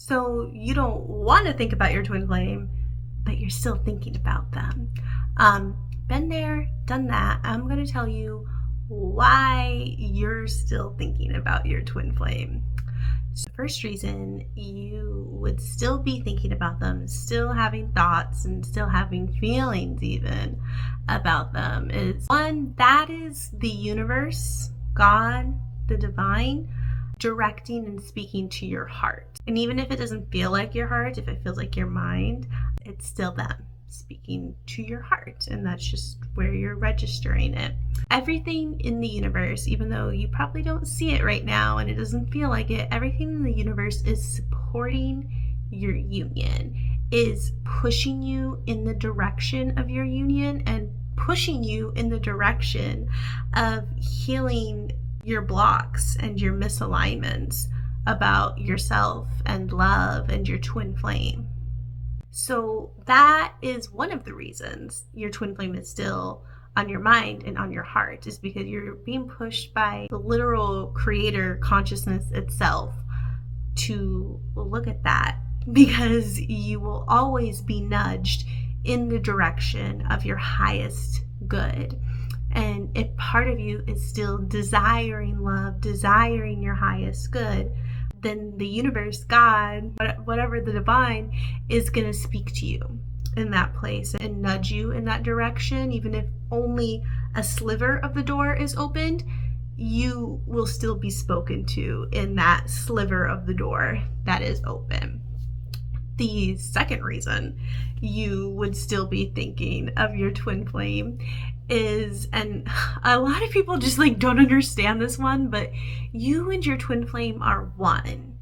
So you don't want to think about your twin flame, but you're still thinking about them. Been there, done that. I'm going to tell you why you're still thinking about your twin flame. So the first reason you would still be thinking about them, still having thoughts and still having feelings even about them is one, that is the universe, God, the divine, directing and speaking to your heart. And even if it doesn't feel like your heart, if it feels like your mind, it's still them speaking to your heart. And that's just where you're registering it. Everything in the universe, even though you probably don't see it right now and it doesn't feel like it, everything in the universe is supporting your union, is pushing you in the direction of your union and pushing you in the direction of healing your blocks and your misalignments about yourself and love and your twin flame. So that is one of the reasons your twin flame is still on your mind and on your heart, is because you're being pushed by the literal creator consciousness itself to look at that, because you will always be nudged in the direction of your highest good. And if part of you is still desiring love, desiring your highest good, then the universe, God, whatever the divine, is going to speak to you in that place and nudge you in that direction. Even if only a sliver of the door is opened, you will still be spoken to in that sliver of the door that is open. The second reason you would still be thinking of your twin flame is, and a lot of people just don't understand this one, but you and your twin flame are one,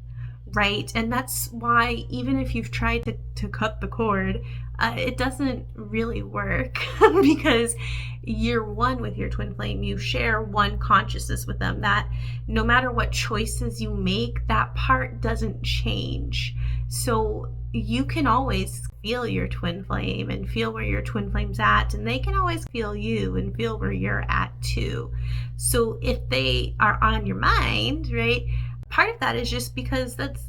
right? And that's why even if you've tried to cut the cord, it doesn't really work because you're one with your twin flame. You share one consciousness with them, that no matter what choices you make, that part doesn't change. So you can always feel your twin flame and feel where your twin flame's at, and they can always feel you and feel where you're at too. So if they are on your mind, right, part of that is just because that's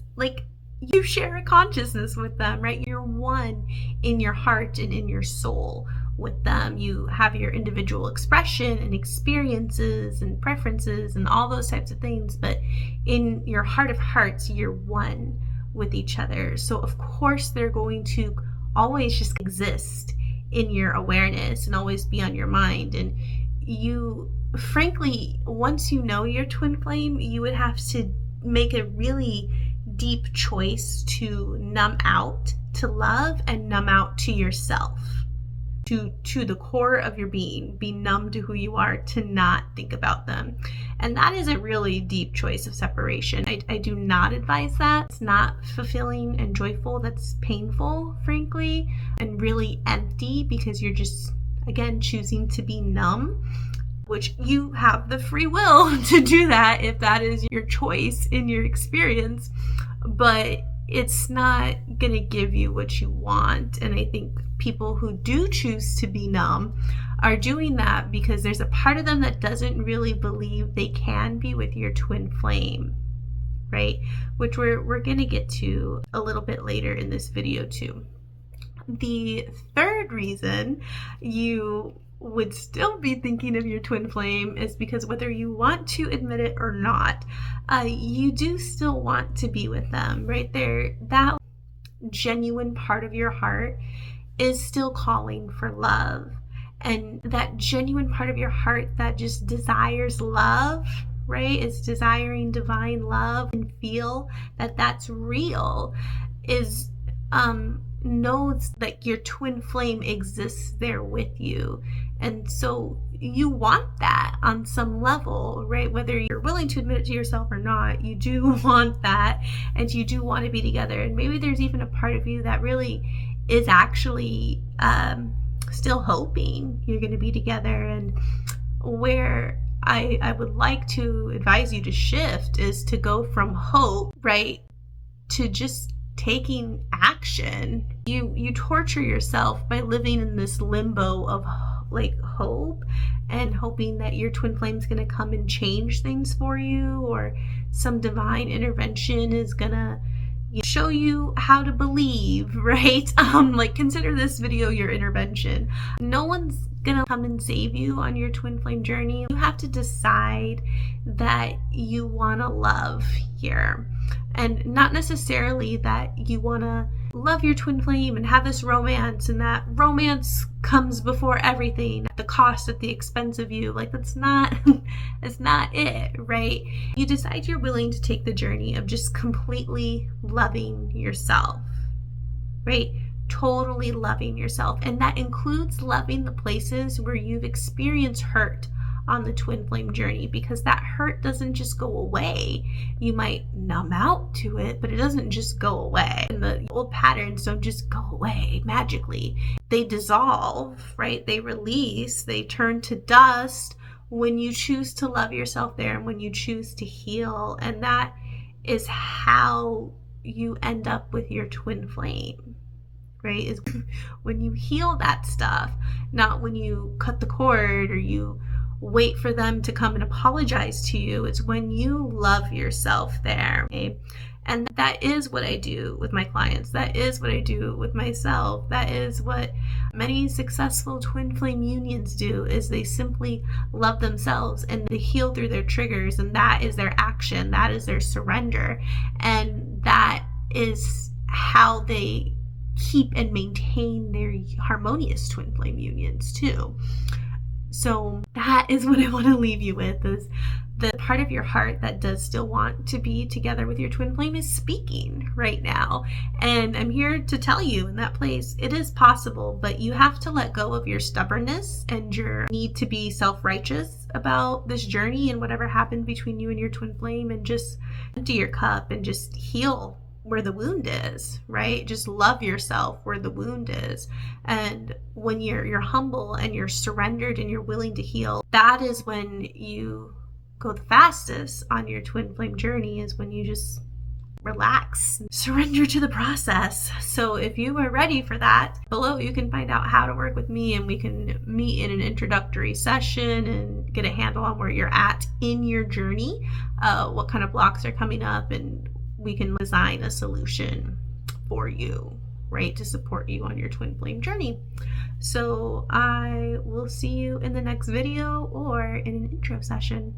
you share a consciousness with them, right? You're one in your heart and in your soul with them. You have your individual expression and experiences and preferences and all those types of things, but in your heart of hearts, you're one with each other. So of course they're going to always just exist in your awareness and always be on your mind. And you, frankly, once you know your twin flame, you would have to make a really deep choice to numb out to love and numb out to yourself, to the core of your being. Be numb to who you are, to not think about them. And that is a really deep choice of separation. I do not advise that. It's not fulfilling and joyful. That's painful, frankly, and really empty, because you're just, again, choosing to be numb, which you have the free will to do that if that is your choice in your experience. But it's not going to give you what you want. And I think people who do choose to be numb are doing that because there's a part of them that doesn't really believe they can be with your twin flame, right? Which we're going to get to a little bit later in this video too. The third reason you would still be thinking of your twin flame is because whether you want to admit it or not, you do still want to be with them, right? There, that genuine part of your heart is still calling for love. And that genuine part of your heart that just desires love, right, is desiring divine love and feel that that's real, is knows that your twin flame exists there with you. And so you want that on some level, right? Whether you're willing to admit it to yourself or not, you do want that, and you do want to be together. And maybe there's even a part of you that really is actually still hoping you're going to be together. And where I would like to advise you to shift is to go from hope, right, to just taking action. You torture yourself by living in this limbo of hope and hoping that your twin flame's going to come and change things for you, or some divine intervention is going to show you how to believe, right? Like, consider this video your intervention. No one's gonna come and save you on your twin flame journey. You have to decide that you want to love here, and not necessarily that you want to love your twin flame and have this romance, and that romance comes before everything at the cost, at the expense of you. Like, that's not that's not it, right? You decide you're willing to take the journey of just completely loving yourself, right? Totally loving yourself. And that includes loving the places where you've experienced hurt on the twin flame journey, because that hurt doesn't just go away. You might numb out to it, but it doesn't just go away. And the old patterns don't just go away magically. They dissolve, right? They release, they turn to dust when you choose to love yourself there, and when you choose to heal. And that is how you end up with your twin flame, right? Is when you heal that stuff, not when you cut the cord or you wait for them to come and apologize to you. It's when you love yourself there. Okay? And that is what I do with my clients. That is what I do with myself. That is what many successful twin flame unions do, is they simply love themselves and they heal through their triggers. And that is their action. That is their surrender. And that is how they keep and maintain their harmonious twin flame unions too. So that is what I want to leave you with, is the part of your heart that does still want to be together with your twin flame is speaking right now. And I'm here to tell you, in that place, it is possible, but you have to let go of your stubbornness and your need to be self-righteous about this journey and whatever happened between you and your twin flame, and just empty your cup and just heal where the wound is, right? Just love yourself where the wound is. And when you're humble and you're surrendered and you're willing to heal, that is when you go the fastest on your twin flame journey, is when you just relax, surrender to the process. So if you are ready for that, below you can find out how to work with me, and we can meet in an introductory session and get a handle on where you're at in your journey, what kind of blocks are coming up, and we can design a solution for you, right, to support you on your twin flame journey. So I will see you in the next video or in an intro session.